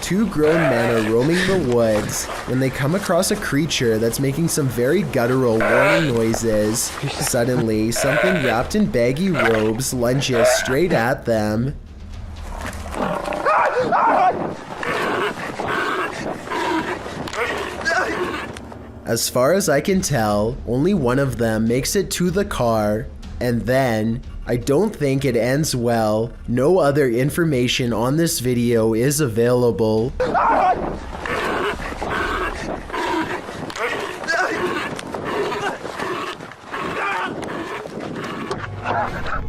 two grown men are roaming the woods when they come across a creature that's making some very guttural warning noises. Suddenly, something wrapped in baggy robes lunges straight at them. As far as I can tell, only one of them makes it to the car, and then, I don't think it ends well. No other information on this video is available.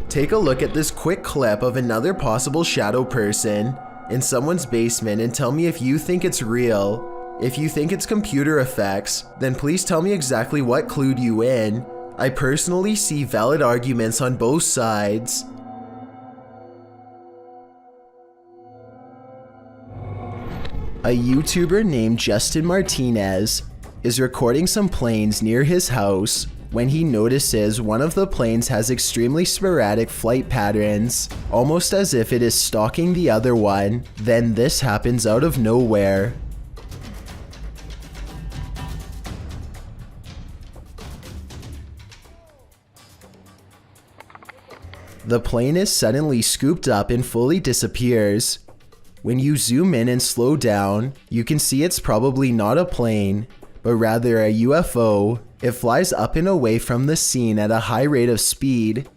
Take a look at this quick clip of another possible shadow person in someone's basement and tell me if you think it's real. If you think it's computer effects, then please tell me exactly what clued you in. I personally see valid arguments on both sides. A YouTuber named Justin Martinez is recording some planes near his house when he notices one of the planes has extremely sporadic flight patterns, almost as if it is stalking the other one. Then this happens out of nowhere. The plane is suddenly scooped up and fully disappears. When you zoom in and slow down, you can see it's probably not a plane, but rather a UFO. It flies up and away from the scene at a high rate of speed.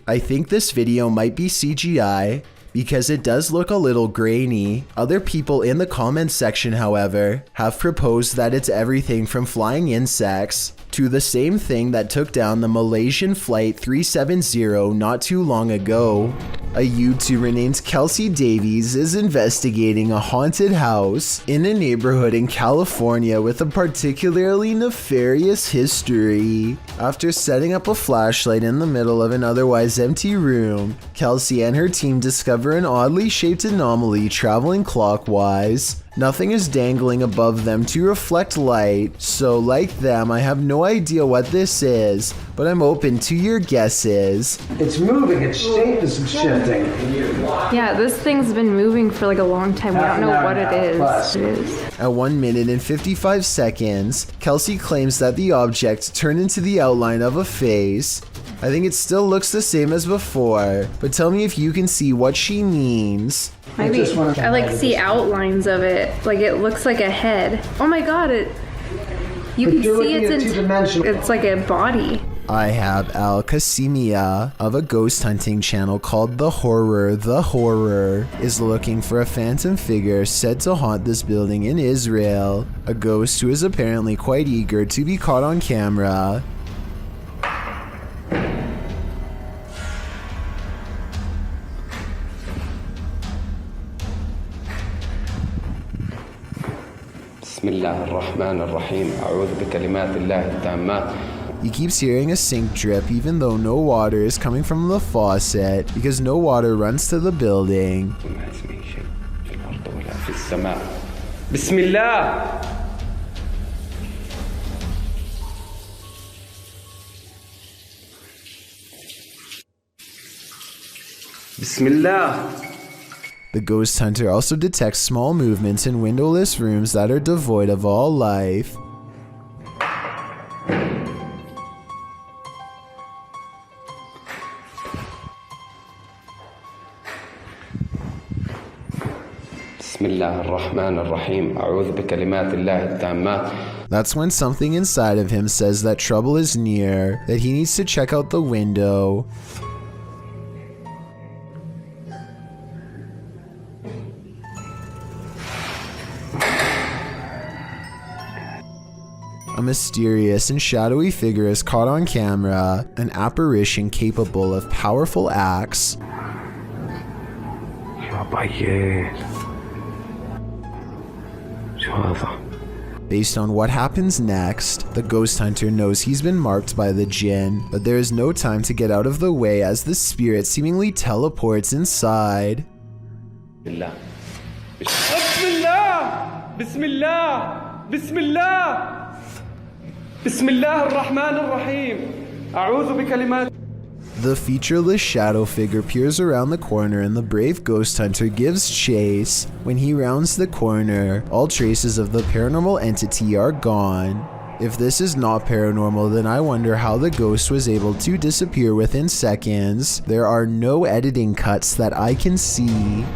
I think this video might be CGI, because it does look a little grainy. Other people in the comments section, however, have proposed that it's everything from flying insects to the same thing that took down the Malaysian Flight 370 not too long ago. A YouTuber named Kelsey Davies is investigating a haunted house in a neighborhood in California with a particularly nefarious history. After setting up a flashlight in the middle of an otherwise empty room, Kelsey and her team discover an oddly shaped anomaly traveling clockwise. Nothing is dangling above them to reflect light, so like them, I have no idea what this is, but I'm open to your guesses. It's moving, its shape is shifting. Yeah, this thing's been moving for like a long time. We don't know what it is. At 1 minute and 55 seconds, Kelsey claims that the object turned into the outline of a face. I think it still looks the same as before, but tell me if you can see what she means. Maybe I like see outlines of it. Like it looks like a head. Oh my god, you can see it's like a body. I have Al Kasimia of a ghost hunting channel called The Horror is looking for a phantom figure said to haunt this building in Israel. A ghost who is apparently quite eager to be caught on camera. He keeps hearing a sink drip even though no water is coming from the faucet because no water runs to the building. Bismillah. The ghost hunter also detects small movements in windowless rooms that are devoid of all life. That's when something inside of him says that trouble is near, that he needs to check out the window. A mysterious and shadowy figure is caught on camera, an apparition capable of powerful acts. Based on what happens next, the ghost hunter knows he's been marked by the jinn, but there is no time to get out of the way as the spirit seemingly teleports inside. Bismillah. Bismillah. Bismillah. بسم الله الرحمن الرحيم أعوذ بكلمات The featureless shadow figure peers around the corner and the brave ghost hunter gives chase. When he rounds the corner, all traces of the paranormal entity are gone. If this is not paranormal, then I wonder how the ghost was able to disappear within seconds. There are no editing cuts that I can see.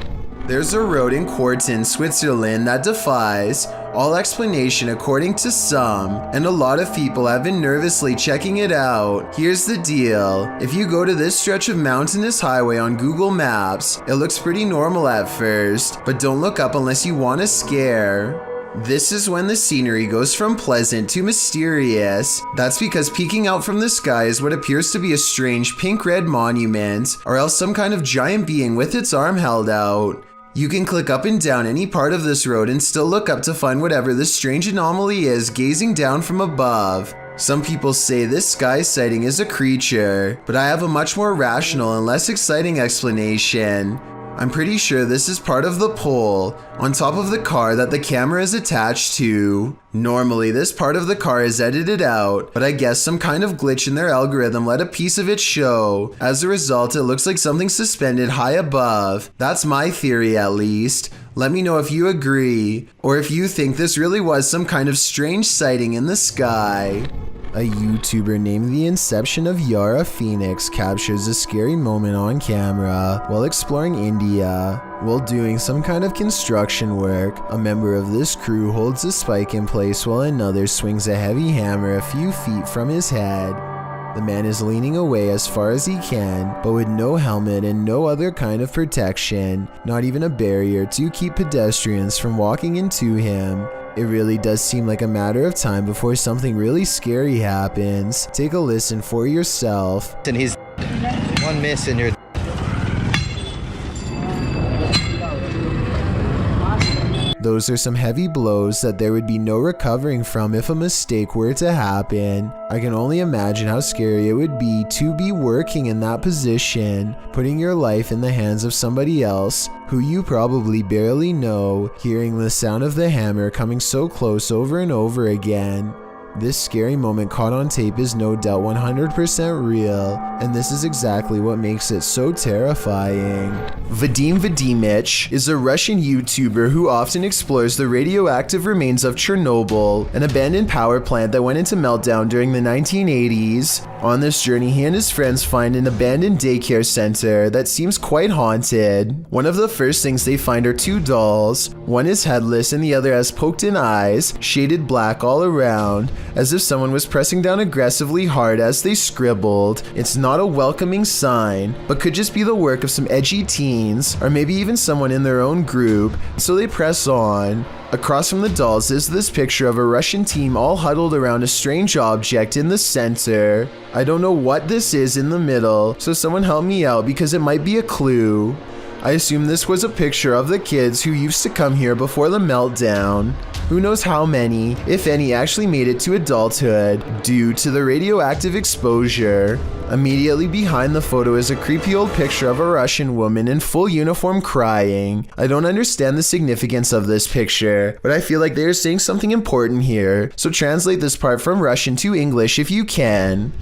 There's a road in Quarten, Switzerland that defies all explanation according to some, and a lot of people have been nervously checking it out. Here's the deal. If you go to this stretch of mountainous highway on Google Maps, it looks pretty normal at first, but don't look up unless you want a scare. This is when the scenery goes from pleasant to mysterious. That's because peeking out from the sky is what appears to be a strange pink-red monument, or else some kind of giant being with its arm held out. You can click up and down any part of this road and still look up to find whatever this strange anomaly is gazing down from above. Some people say this sky sighting is a creature, but I have a much more rational and less exciting explanation. I'm pretty sure this is part of the pole on top of the car that the camera is attached to. Normally, this part of the car is edited out, but I guess some kind of glitch in their algorithm let a piece of it show. As a result, it looks like something suspended high above. That's my theory, at least. Let me know if you agree, or if you think this really was some kind of strange sighting in the sky. A YouTuber named The Inception of Yara Phoenix captures a scary moment on camera while exploring India. While doing some kind of construction work, a member of this crew holds a spike in place while another swings a heavy hammer a few feet from his head. The man is leaning away as far as he can, but with no helmet and no other kind of protection, not even a barrier to keep pedestrians from walking into him. It really does seem like a matter of time before something really scary happens. Take a listen for yourself. And he's one miss and you're... Those are some heavy blows that there would be no recovering from if a mistake were to happen. I can only imagine how scary it would be to be working in that position, putting your life in the hands of somebody else who you probably barely know, hearing the sound of the hammer coming so close over and over again. This scary moment caught on tape is no doubt 100% real, and this is exactly what makes it so terrifying. Vadim Vadimich is a Russian YouTuber who often explores the radioactive remains of Chernobyl, an abandoned power plant that went into meltdown during the 1980s. On this journey, he and his friends find an abandoned daycare center that seems quite haunted. One of the first things they find are two dolls. One is headless and the other has poked-in eyes, shaded black all around, as if someone was pressing down aggressively hard as they scribbled. It's not a welcoming sign, but could just be the work of some edgy teens, or maybe even someone in their own group, so they press on. Across from the dolls is this picture of a Russian team all huddled around a strange object in the center. I don't know what this is in the middle, so someone help me out because it might be a clue. I assume this was a picture of the kids who used to come here before the meltdown. Who knows how many, if any, actually made it to adulthood due to the radioactive exposure. Immediately behind the photo is a creepy old picture of a Russian woman in full uniform crying. I don't understand the significance of this picture, but I feel like they are saying something important here, so translate this part from Russian to English if you can.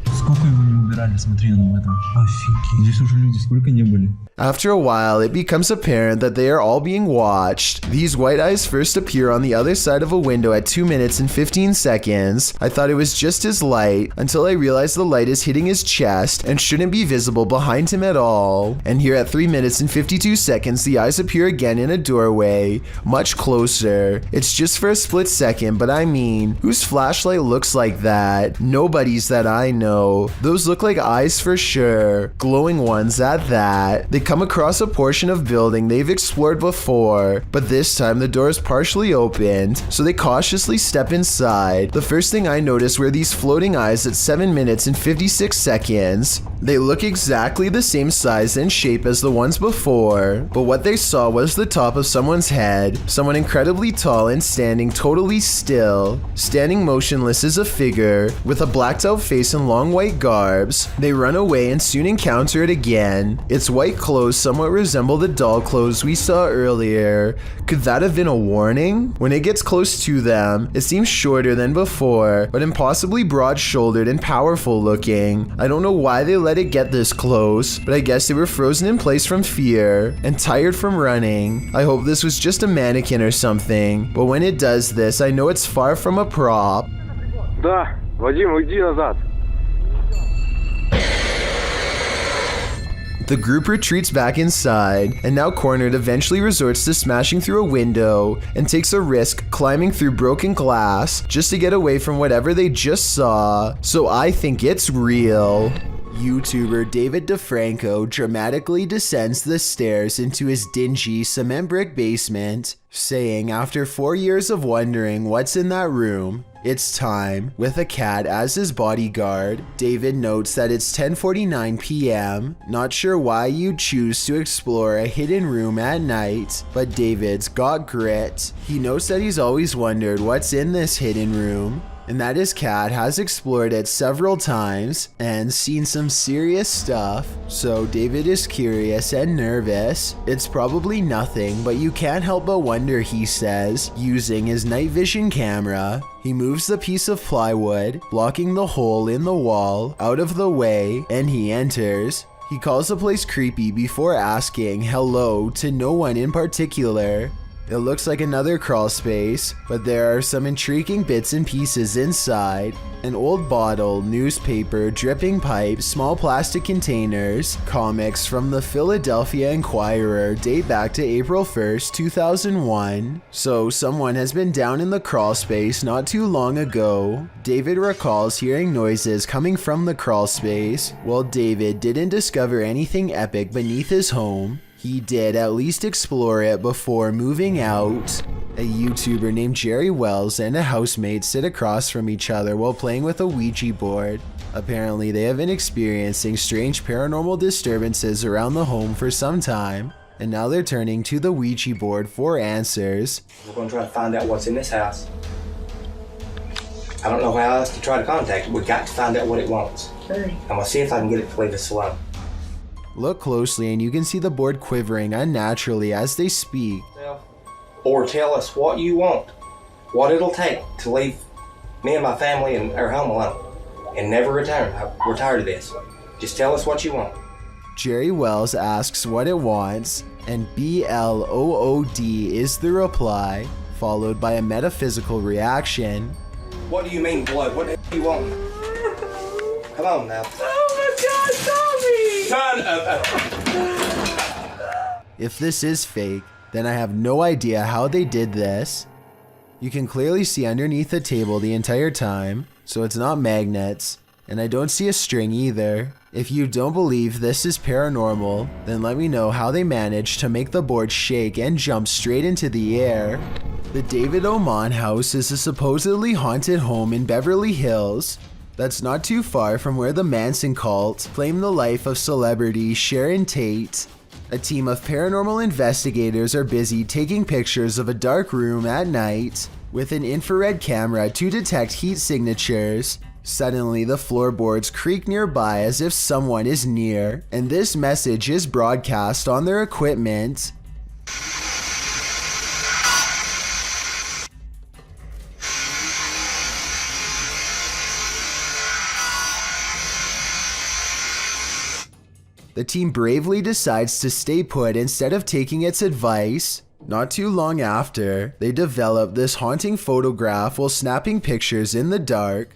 After a while, it becomes apparent that they are all being watched. These white eyes first appear on the other side of a window at 2 minutes and 15 seconds. I thought it was just his light, until I realized the light is hitting his chest and shouldn't be visible behind him at all. And here at 3 minutes and 52 seconds, the eyes appear again in a doorway, much closer. It's just for a split second, but I mean, whose flashlight looks like that? Nobody's that I know. Those look like eyes for sure, glowing ones at that. They come across a portion of building they've explored before, but this time the door is partially opened, so they cautiously step inside. The first thing I noticed were these floating eyes at 7 minutes and 56 seconds. They look exactly the same size and shape as the ones before, but what they saw was the top of someone's head, someone incredibly tall and standing totally still. Standing motionless is a figure with a blacked out face and long white garbs. orbs. They run away and soon encounter it again. Its white clothes somewhat resemble the doll clothes we saw earlier. Could that have been a warning? When it gets close to them, it seems shorter than before, but impossibly broad-shouldered and powerful looking. I don't know why they let it get this close, but I guess they were frozen in place from fear and tired from running. I hope this was just a mannequin or something, but when it does this, I know it's far from a prop. Да, Вадим, иди назад. The group retreats back inside, and now cornered eventually resorts to smashing through a window and takes a risk climbing through broken glass just to get away from whatever they just saw. So I think it's real. YouTuber David DeFranco dramatically descends the stairs into his dingy cement brick basement, saying after 4 years of wondering what's in that room, it's time. With a cat as his bodyguard, David notes that it's 10:49 p.m. Not sure why you'd choose to explore a hidden room at night, but David's got grit. He notes that he's always wondered what's in this hidden room, and that his cat has explored it several times and seen some serious stuff, so David is curious and nervous. It's probably nothing, but you can't help but wonder, he says, using his night vision camera. He moves the piece of plywood, blocking the hole in the wall, out of the way, and he enters. He calls the place creepy before asking hello to no one in particular. It looks like another crawl space, but there are some intriguing bits and pieces inside. An old bottle, newspaper, dripping pipe, small plastic containers, comics from the Philadelphia Inquirer date back to April 1st, 2001. So someone has been down in the crawl space not too long ago. David recalls hearing noises coming from the crawl space. While David didn't discover anything epic beneath his home, he did at least explore it before moving out. A YouTuber named Jerry Wells and a housemate sit across from each other while playing with a Ouija board. Apparently, they have been experiencing strange paranormal disturbances around the home for some time, and now they're turning to the Ouija board for answers. We're going to try to find out what's in this house. I don't know how else to try to contact it. We've got to find out what it wants. Okay. I'm going to see if I can get it to leave us alone. Look closely and you can see the board quivering unnaturally as they speak. Or tell us what you want, what it'll take to leave me and my family and our home alone and never return. We're tired of this. Just tell us what you want. Jerry Wells asks what it wants, and BLOOD is the reply, followed by a metaphysical reaction. What do you mean blood? What do you want? Come on now. If this is fake, then I have no idea how they did this. You can clearly see underneath the table the entire time, so it's not magnets, and I don't see a string either. If you don't believe this is paranormal, then let me know how they managed to make the board shake and jump straight into the air. The David Oman house is a supposedly haunted home in Beverly Hills that's not too far from where the Manson cult claimed the life of celebrity Sharon Tate. A team of paranormal investigators are busy taking pictures of a dark room at night with an infrared camera to detect heat signatures. Suddenly, the floorboards creak nearby as if someone is near, and this message is broadcast on their equipment. The team bravely decides to stay put instead of taking its advice. Not too long after, they develop this haunting photograph while snapping pictures in the dark.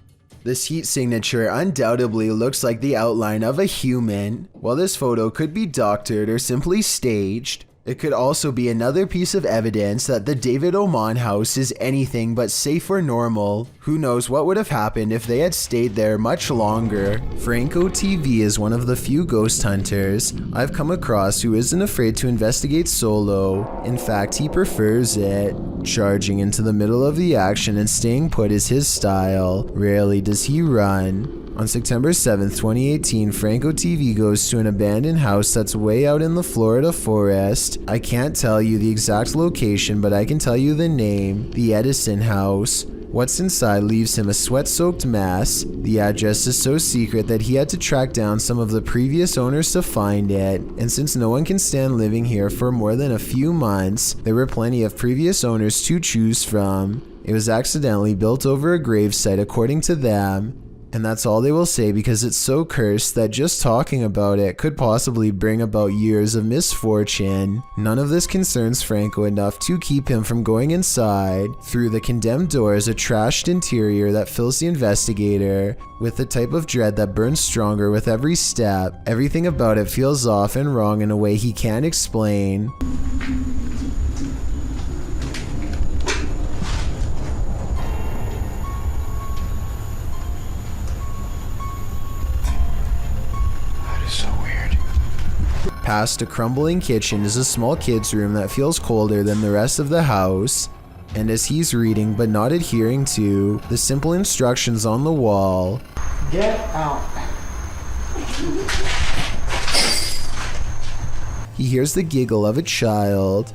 This heat signature undoubtedly looks like the outline of a human. While this photo could be doctored or simply staged, it could also be another piece of evidence that the David Oman house is anything but safe or normal. Who knows what would have happened if they had stayed there much longer. Franco TV is one of the few ghost hunters I've come across who isn't afraid to investigate solo. In fact, he prefers it. Charging into the middle of the action and staying put is his style. Rarely does he run. On September 7th, 2018, Franco TV goes to an abandoned house that's way out in the Florida forest. I can't tell you the exact location, but I can tell you the name, the Edison house. What's inside leaves him a sweat-soaked mess. The address is so secret that he had to track down some of the previous owners to find it, and since no one can stand living here for more than a few months, there were plenty of previous owners to choose from. It was accidentally built over a gravesite according to them, and that's all they will say because it's so cursed that just talking about it could possibly bring about years of misfortune. None of this concerns Franco enough to keep him from going inside. Through the condemned door is a trashed interior that fills the investigator with the type of dread that burns stronger with every step. Everything about it feels off and wrong in a way he can't explain. Past a crumbling kitchen is a small kid's room that feels colder than the rest of the house, and as he's reading but not adhering to the simple instructions on the wall, Get out. he hears the giggle of a child.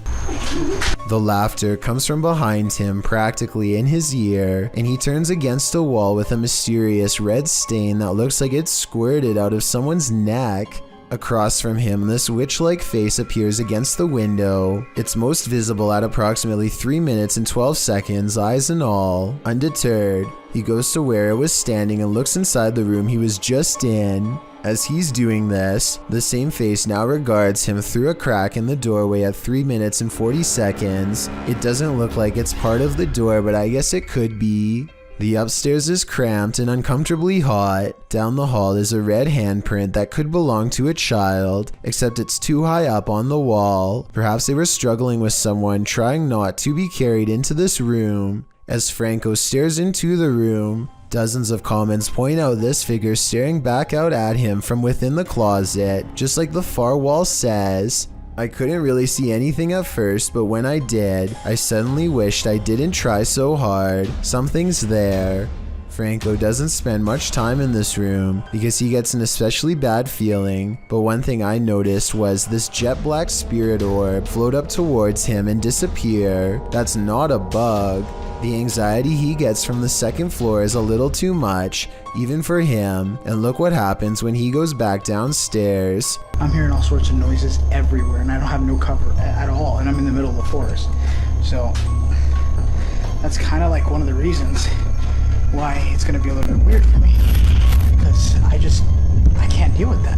The laughter comes from behind him, practically in his ear, and he turns against a wall with a mysterious red stain that looks like it's squirted out of someone's neck. Across from him, this witch-like face appears against the window. It's most visible at approximately 3 minutes and 12 seconds, eyes and all. Undeterred, he goes to where it was standing and looks inside the room he was just in. As he's doing this, the same face now regards him through a crack in the doorway at 3 minutes and 40 seconds. It doesn't look like it's part of the door, but I guess it could be. The upstairs is cramped and uncomfortably hot. Down the hall is a red handprint that could belong to a child, except it's too high up on the wall. Perhaps they were struggling with someone trying not to be carried into this room. As Franco stares into the room, dozens of comments point out this figure staring back out at him from within the closet, just like the far wall says. I couldn't really see anything at first, but when I did, I suddenly wished I didn't try so hard. Something's there. Franco doesn't spend much time in this room because he gets an especially bad feeling, but one thing I noticed was this jet black spirit orb float up towards him and disappear. That's not a bug. The anxiety he gets from the second floor is a little too much, even for him, and look what happens when he goes back downstairs. I'm hearing all sorts of noises everywhere and I don't have no cover at all, and I'm in the middle of the forest. So that's kind of like one of the reasons why it's going to be a little bit weird for me, because I can't deal with that.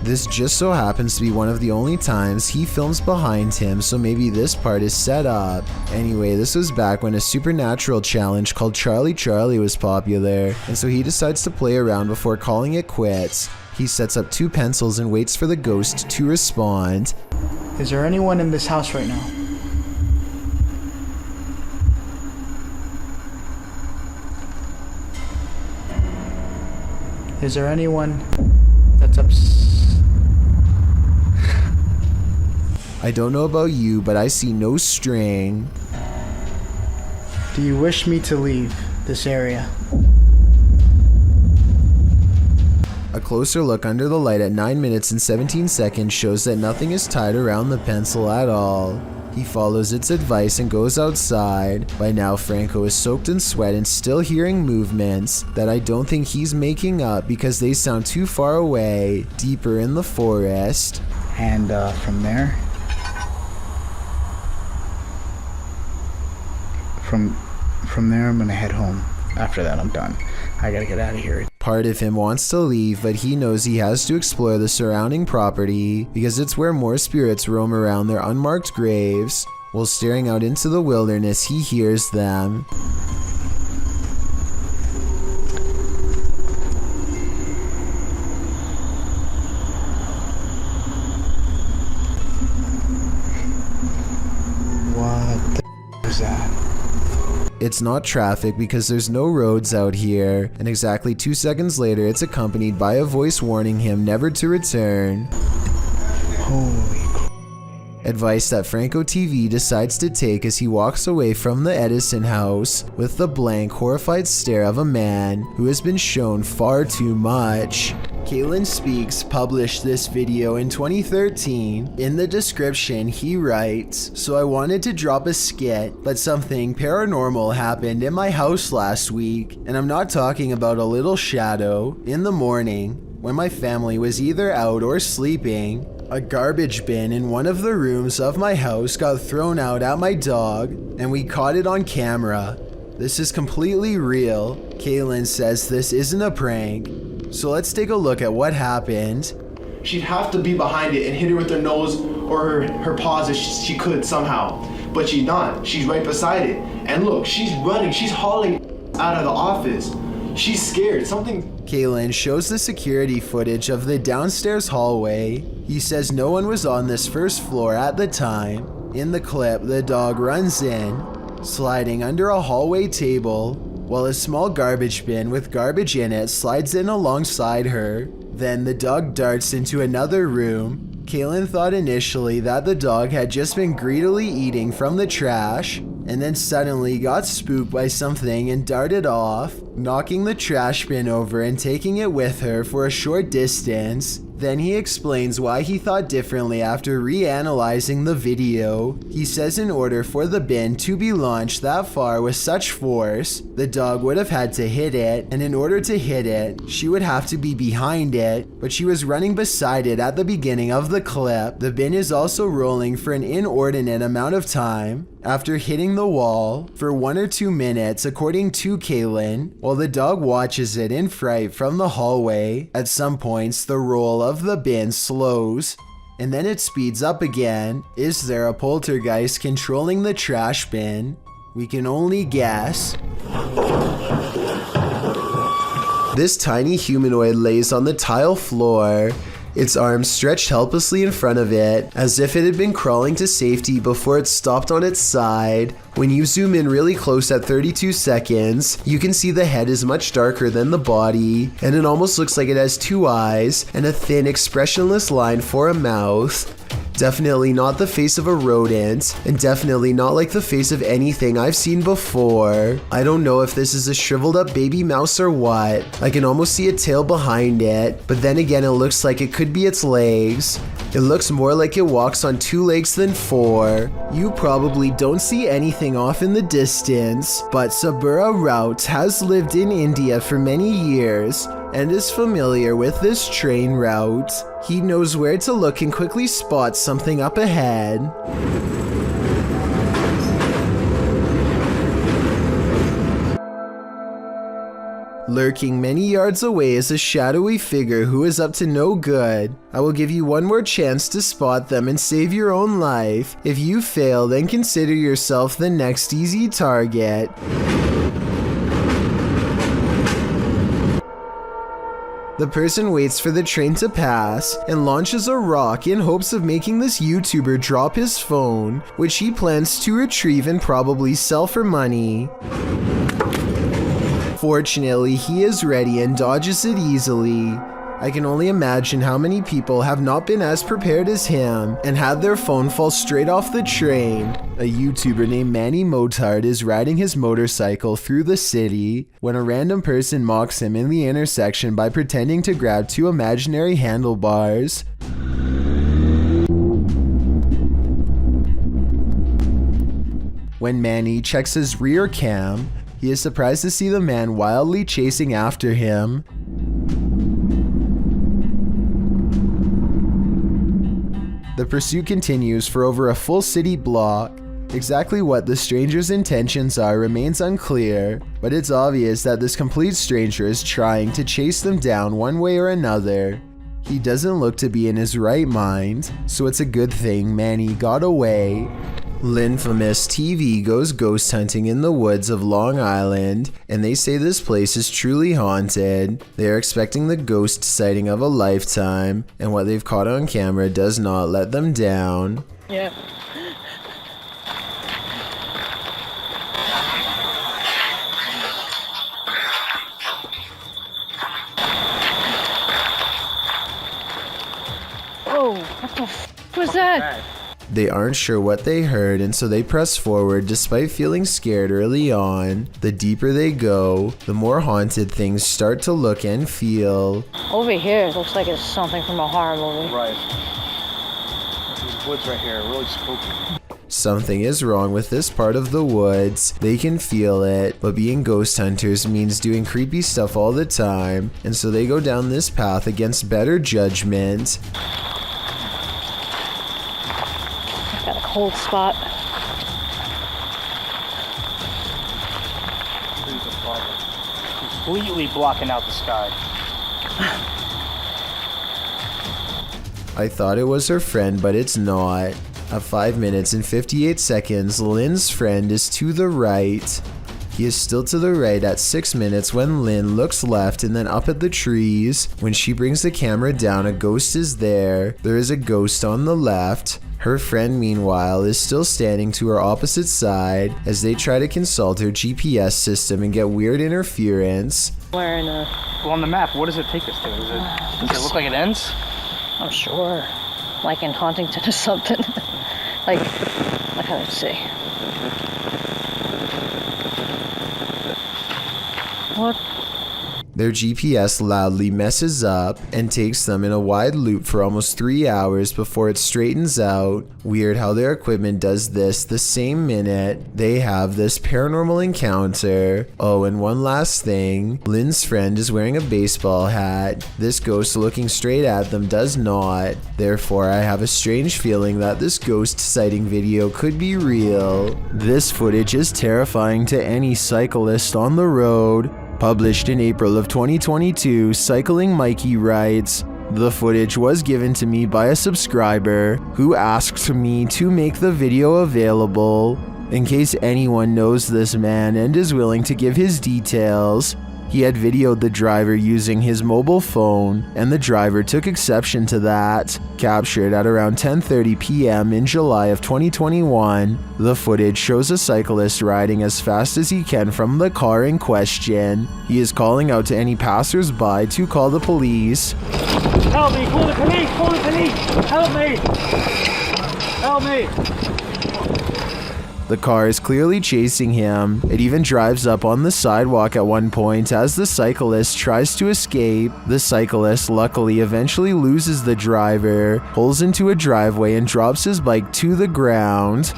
This just so happens to be one of the only times he films behind him, so maybe this part is set up. Anyway, this was back when a supernatural challenge called Charlie Charlie was popular, and so he decides to play around before calling it quits. He sets up 2 pencils and waits for the ghost to respond. Is there anyone in this house right now? Is there anyone that's I don't know about you, but I see no string. Do you wish me to leave this area? A closer look under the light at 9 minutes and 17 seconds shows that nothing is tied around the pencil at all. He follows its advice and goes outside. By now, Franco is soaked in sweat and still hearing movements that I don't think he's making up because they sound too far away, deeper in the forest. And from there, from there, I'm gonna head home. After that, I'm done. I gotta get out of here. Part of him wants to leave, but he knows he has to explore the surrounding property because it's where more spirits roam around their unmarked graves. While staring out into the wilderness, he hears them. What the is that? It's not traffic because there's no roads out here, and exactly 2 seconds later it's accompanied by a voice warning him never to return. Holy crap. Advice that Franco TV decides to take as he walks away from the Edison house with the blank, horrified stare of a man who has been shown far too much. Kaylin Speaks published this video in 2013. In the description, he writes, "So I wanted to drop a skit, but something paranormal happened in my house last week, and I'm not talking about a little shadow. In the morning, when my family was either out or sleeping, a garbage bin in one of the rooms of my house got thrown out at my dog, and we caught it on camera. This is completely real." Kaylin says this isn't a prank. So let's take a look at what happened. She'd have to be behind it and hit her with her nose or her paws if she could somehow. But she's not. She's right beside it. And look, she's running. She's hauling out of the office. She's scared. Kaylin shows the security footage of the downstairs hallway. He says no one was on this first floor at the time. In the clip, the dog runs in, sliding under a hallway table, while a small garbage bin with garbage in it slides in alongside her. Then the dog darts into another room. Kaylin thought initially that the dog had just been greedily eating from the trash, and then suddenly got spooked by something and darted off, knocking the trash bin over and taking it with her for a short distance. Then he explains why he thought differently after reanalyzing the video. He says in order for the bin to be launched that far with such force, the dog would have had to hit it, and in order to hit it, she would have to be behind it, but she was running beside it at the beginning of the clip. The bin is also rolling for an inordinate amount of time after hitting the wall for 1 or 2 minutes, according to Kaylin, while the dog watches it in fright from the hallway. At some points, the roll of the bin slows, and then it speeds up again. Is there a poltergeist controlling the trash bin? We can only guess. This tiny humanoid lays on the tile floor, its arms stretched helplessly in front of it, as if it had been crawling to safety before it stopped on its side. When you zoom in really close at 32 seconds, you can see the head is much darker than the body, and it almost looks like it has 2 eyes and a thin, expressionless line for a mouth. Definitely not the face of a rodent, and definitely not like the face of anything I've seen before. I don't know if this is a shriveled up baby mouse or what. I can almost see a tail behind it, but then again it looks like it could be its legs. It looks more like it walks on 2 legs than 4. You probably don't see anything off in the distance, but Sabura Raut has lived in India for many years and is familiar with this train route. He knows where to look and quickly spots something up ahead. Lurking many yards away is a shadowy figure who is up to no good. I will give you one more chance to spot them and save your own life. If you fail, then consider yourself the next easy target. The person waits for the train to pass and launches a rock in hopes of making this YouTuber drop his phone, which he plans to retrieve and probably sell for money. Fortunately, he is ready and dodges it easily. I can only imagine how many people have not been as prepared as him and had their phone fall straight off the train. A YouTuber named Manny Motard is riding his motorcycle through the city when a random person mocks him in the intersection by pretending to grab 2 imaginary handlebars. When Manny checks his rear cam, he is surprised to see the man wildly chasing after him. The pursuit continues for over a full city block. Exactly what the stranger's intentions are remains unclear, but it's obvious that this complete stranger is trying to chase them down one way or another. He doesn't look to be in his right mind, so it's a good thing Manny got away. Linfamous TV goes ghost hunting in the woods of Long Island, and they say this place is truly haunted. They are expecting the ghost sighting of a lifetime, and what they've caught on camera does not let them down. Yeah. Oh, what the f was that? They aren't sure what they heard, and so they press forward despite feeling scared early on. The deeper they go, the more haunted things start to look and feel. Over here, it looks like it's something from a horror movie. Right. These woods right here are really spooky. Something is wrong with this part of the woods. They can feel it, but being ghost hunters means doing creepy stuff all the time, and so they go down this path against better judgment. I've got a cold spot. Completely blocking out the sky. I thought it was her friend, but it's not. At 5 minutes and 58 seconds, Lynn's friend is to the right. He is still to the right at 6 minutes when Lynn looks left and then up at the trees. When she brings the camera down, a ghost is there. There is a ghost on the left. Her friend, meanwhile, is still standing to her opposite side as they try to consult her GPS system and get weird interference. Where in a... Well, on the map, what does it take us to? Does it look like it ends? I'm sure. Like in Huntington or something. like let's see. What? Their GPS loudly messes up and takes them in a wide loop for almost 3 hours before it straightens out. Weird how their equipment does this the same minute they have this paranormal encounter. Oh, and one last thing. Lynn's friend is wearing a baseball hat. This ghost looking straight at them does not. Therefore, I have a strange feeling that this ghost sighting video could be real. This footage is terrifying to any cyclist on the road. Published in April of 2022, Cycling Mikey writes, "The footage was given to me by a subscriber who asked me to make the video available in case anyone knows this man and is willing to give his details. He had videoed the driver using his mobile phone, and the driver took exception to that." Captured at around 10:30 p.m. in July of 2021, the footage shows a cyclist riding as fast as he can from the car in question. He is calling out to any passers-by to call the police. Help me! Call the police! Call the police! Help me! Help me! The car is clearly chasing him. It even drives up on the sidewalk at one point as the cyclist tries to escape. The cyclist luckily eventually loses the driver, pulls into a driveway and drops his bike to the ground.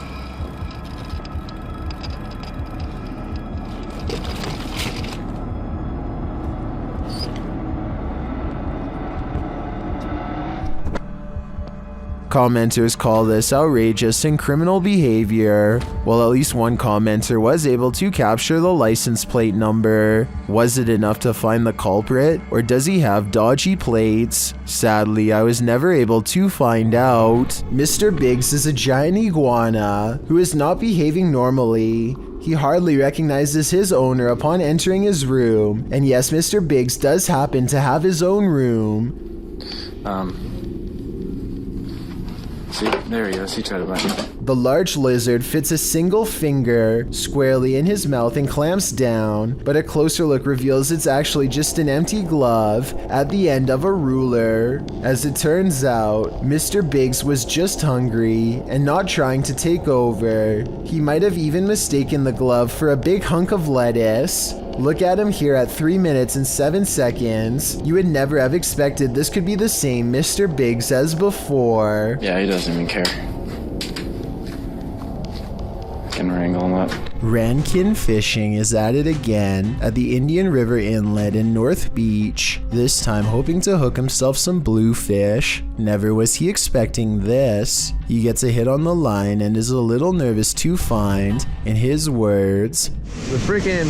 Commenters call this outrageous and criminal behavior, while at least one commenter was able to capture the license plate number. Was it enough to find the culprit, or does he have dodgy plates? Sadly, I was never able to find out. Mr. Biggs is a giant iguana who is not behaving normally. He hardly recognizes his owner upon entering his room, and yes, Mr. Biggs does happen to have his own room. See, there he goes. He tried to bite me. The large lizard fits a single finger squarely in his mouth and clamps down, but a closer look reveals it's actually just an empty glove at the end of a ruler. As it turns out, Mr. Biggs was just hungry and not trying to take over. He might have even mistaken the glove for a big hunk of lettuce. Look at him here at 3 minutes and 7 seconds. You would never have expected this could be the same Mr. Biggs as before. Yeah, he doesn't even care. Can wrangle him up. Rankin Fishing is at it again at the Indian River Inlet in North Beach, this time hoping to hook himself some bluefish. Never was he expecting this. He gets a hit on the line and is a little nervous to find, in his words, the freaking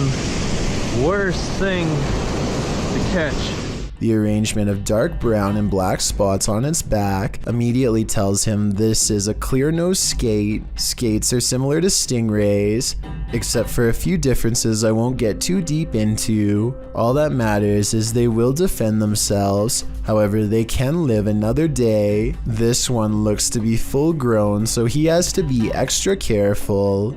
worst thing to catch. The arrangement of dark brown and black spots on its back immediately tells him this is a clear-nosed skate. Skates are similar to stingrays, except for a few differences I won't get too deep into. All that matters is they will defend themselves. However, they can live another day. This one looks to be full grown, so he has to be extra careful.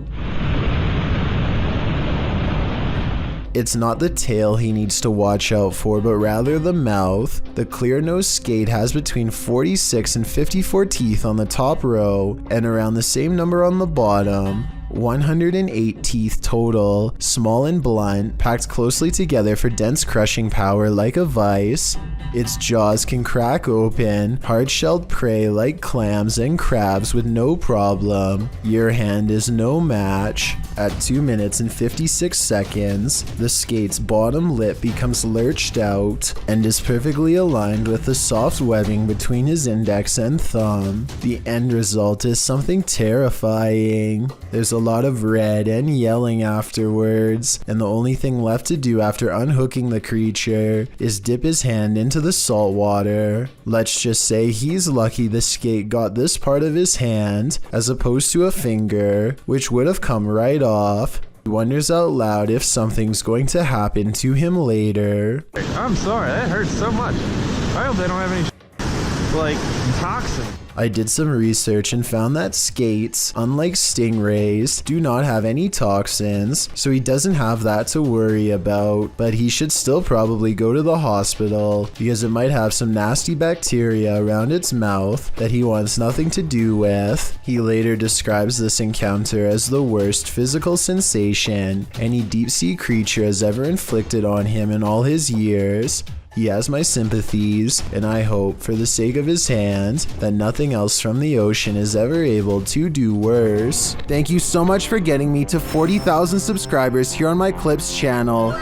It's not the tail he needs to watch out for, but rather the mouth. The clear-nosed skate has between 46 and 54 teeth on the top row and around the same number on the bottom. 108 teeth total, small and blunt, packed closely together for dense crushing power like a vice. Its jaws can crack open hard-shelled prey like clams and crabs with no problem. Your hand is no match. At 2 minutes and 56 seconds, the skate's bottom lip becomes lurched out and is perfectly aligned with the soft webbing between his index and thumb. The end result is something terrifying. There's a lot of red and yelling afterwards, and the only thing left to do after unhooking the creature is dip his hand into the salt water. Let's just say he's lucky the skate got this part of his hand as opposed to a finger, which would have come right off. He wonders out loud if something's going to happen to him later. I'm sorry, that hurts so much. I hope they don't have any like toxin. I did some research and found that skates, unlike stingrays, do not have any toxins, so he doesn't have that to worry about, but he should still probably go to the hospital because it might have some nasty bacteria around its mouth that he wants nothing to do with. He later describes this encounter as the worst physical sensation any deep-sea creature has ever inflicted on him in all his years. He has my sympathies, and I hope, for the sake of his hand, that nothing else from the ocean is ever able to do worse. Thank you so much for getting me to 40,000 subscribers here on my Clips channel.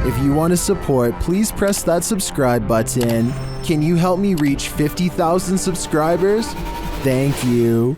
If you want to support, please press that subscribe button. Can you help me reach 50,000 subscribers? Thank you.